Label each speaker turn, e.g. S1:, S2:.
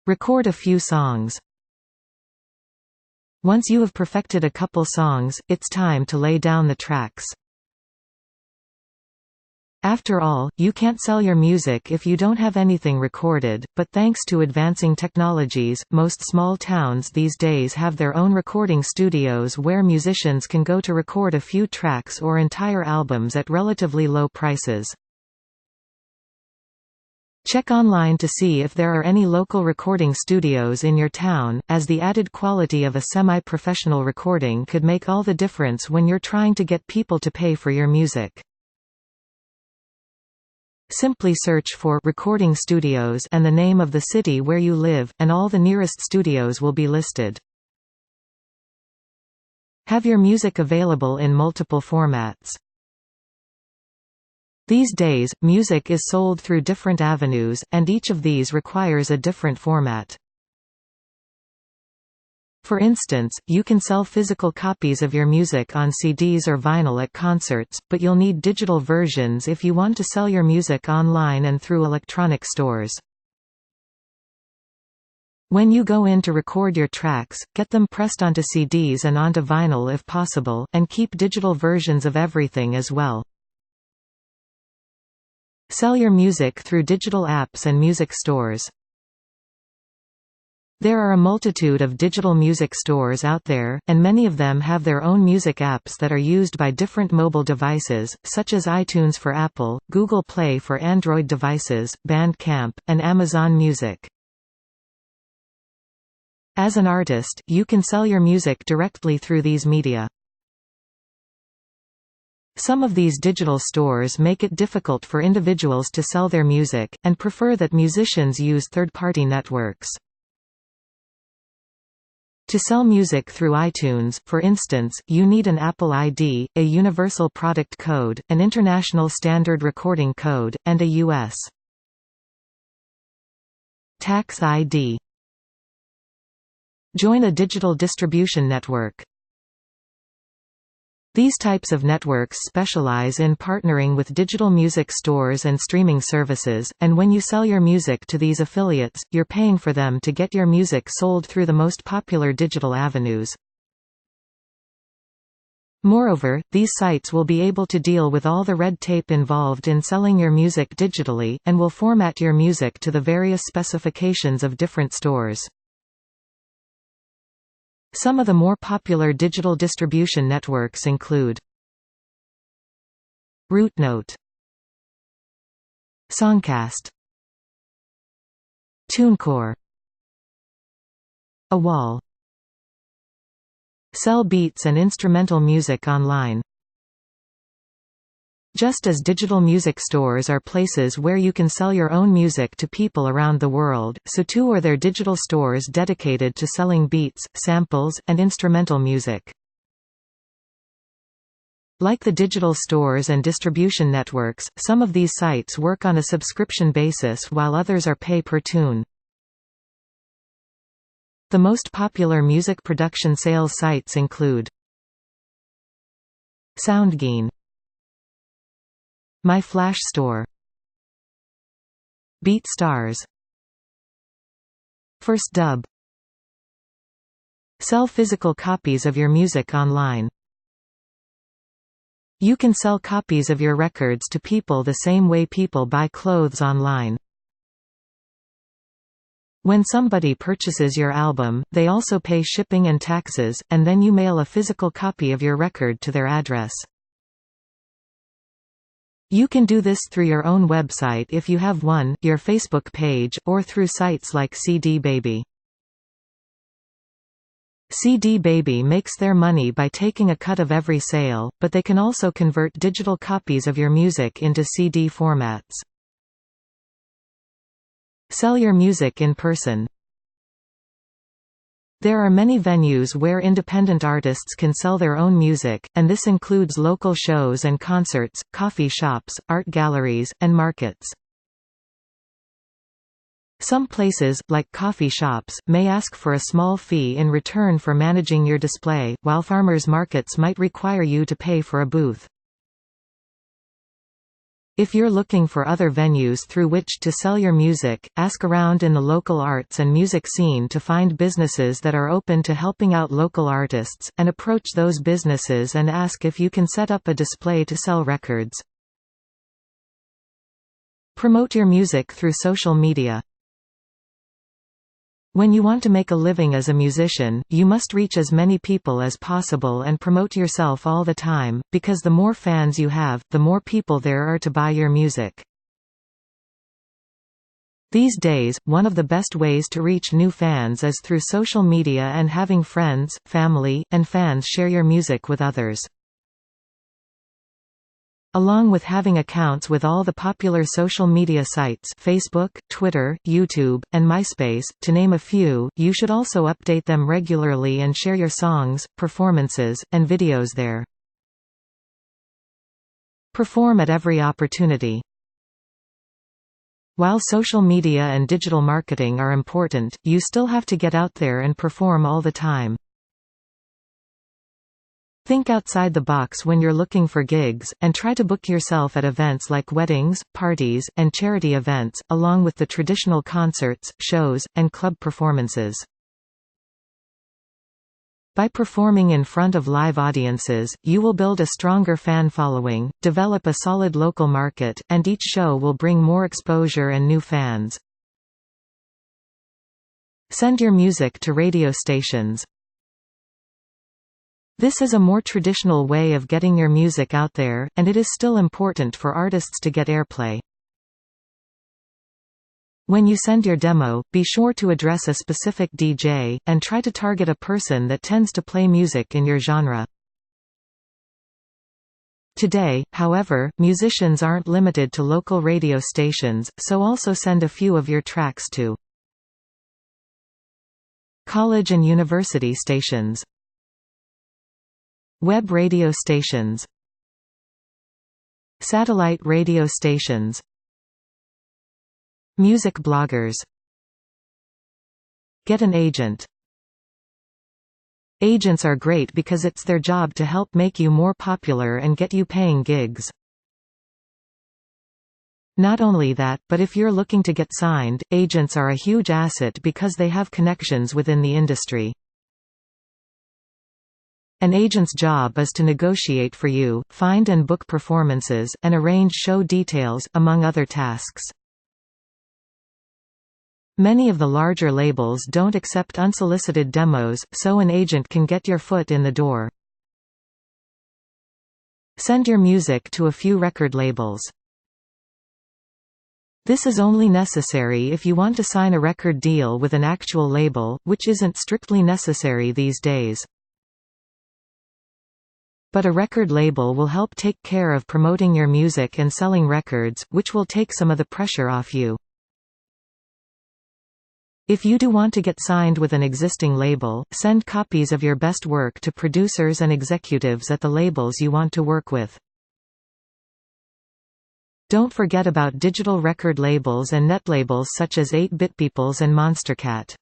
S1: Record a few songs. Once you have perfected a couple songs, it's time to lay down the tracks. After all, you can't sell your music if you don't have anything recorded, but thanks to advancing technologies, most small towns these days have their own recording studios where musicians can go to record a few tracks or entire albums at relatively low prices. Check online to see if there are any local recording studios in your town, as the added quality of a semi-professional recording could make all the difference when you're trying to get people to pay for your music. Simply search for recording studios and the name of the city where you live, and all the nearest studios will be listed. Have your music available in multiple formats. These days, music is sold through different avenues, and each of these requires a different format. For instance, you can sell physical copies of your music on CDs or vinyl at concerts, but you'll need digital versions if you want to sell your music online and through electronic stores. When you go in to record your tracks, get them pressed onto CDs and onto vinyl if possible, and keep digital versions of everything as well. Sell your music through digital apps and music stores. There are a multitude of digital music stores out there, and many of them have their own music apps that are used by different mobile devices, such as iTunes for Apple, Google Play for Android devices, Bandcamp, and Amazon Music. As an artist, you can sell your music directly through these media. Some of these digital stores make it difficult for individuals to sell their music, and prefer that musicians use third-party networks. To sell music through iTunes, for instance, you need an Apple ID, a Universal Product Code, an International Standard Recording Code, and a U.S. Tax ID. Join a digital distribution network. These types of networks specialize in partnering with digital music stores and streaming services, and when you sell your music to these affiliates, you're paying for them to get your music sold through the most popular digital avenues. Moreover, these sites will be able to deal with all the red tape involved in selling your music digitally, and will format your music to the various specifications of different stores. Some of the more popular digital distribution networks include RootNote, Songcast, TuneCore, AWAL. Sell beats and instrumental music online. Just as digital music stores are places where you can sell your own music to people around the world, so too are there digital stores dedicated to selling beats, samples, and instrumental music. Like the digital stores and distribution networks, some of these sites work on a subscription basis while others are pay per tune. The most popular music production sales sites include SoundGain, My Flash Store, BeatStars, FirstDub. Sell physical copies of your music online. You can sell copies of your records to people the same way people buy clothes online. When somebody purchases your album, they also pay shipping and taxes, and then you mail a physical copy of your record to their address. You can do this through your own website if you have one, your Facebook page, or through sites like CD Baby. CD Baby makes their money by taking a cut of every sale, but they can also convert digital copies of your music into CD formats. Sell your music in person. There are many venues where independent artists can sell their own music, and this includes local shows and concerts, coffee shops, art galleries, and markets. Some places, like coffee shops, may ask for a small fee in return for managing your display, while farmers markets might require you to pay for a booth. If you're looking for other venues through which to sell your music, ask around in the local arts and music scene to find businesses that are open to helping out local artists, and approach those businesses and ask if you can set up a display to sell records. Promote your music through social media. When you want to make a living as a musician, you must reach as many people as possible and promote yourself all the time, because the more fans you have, the more people there are to buy your music. These days, one of the best ways to reach new fans is through social media and having friends, family, and fans share your music with others. Along with having accounts with all the popular social media sites Facebook, Twitter, YouTube, and MySpace, to name a few, you should also update them regularly and share your songs, performances, and videos there. Perform at every opportunity. While social media and digital marketing are important, you still have to get out there and perform all the time. Think outside the box when you're looking for gigs, and try to book yourself at events like weddings, parties, and charity events, along with the traditional concerts, shows, and club performances. By performing in front of live audiences, you will build a stronger fan following, develop a solid local market, and each show will bring more exposure and new fans. Send your music to radio stations. This is a more traditional way of getting your music out there, and it is still important for artists to get airplay. When you send your demo, be sure to address a specific DJ, and try to target a person that tends to play music in your genre. Today, however, musicians aren't limited to local radio stations, so also send a few of your tracks to college and university stations, web radio stations, satellite radio stations, music bloggers. Get an agent. Agents are great because it's their job to help make you more popular and get you paying gigs. Not only that, but if you're looking to get signed, agents are a huge asset because they have connections within the industry. An agent's job is to negotiate for you, find and book performances, and arrange show details, among other tasks. Many of the larger labels don't accept unsolicited demos, so an agent can get your foot in the door. Send your music to a few record labels. This is only necessary if you want to sign a record deal with an actual label, which isn't strictly necessary these days. But a record label will help take care of promoting your music and selling records, which will take some of the pressure off you. If you do want to get signed with an existing label, send copies of your best work to producers and executives at the labels you want to work with. Don't forget about digital record labels and net labels such as 8-Bit Peoples and Monstercat.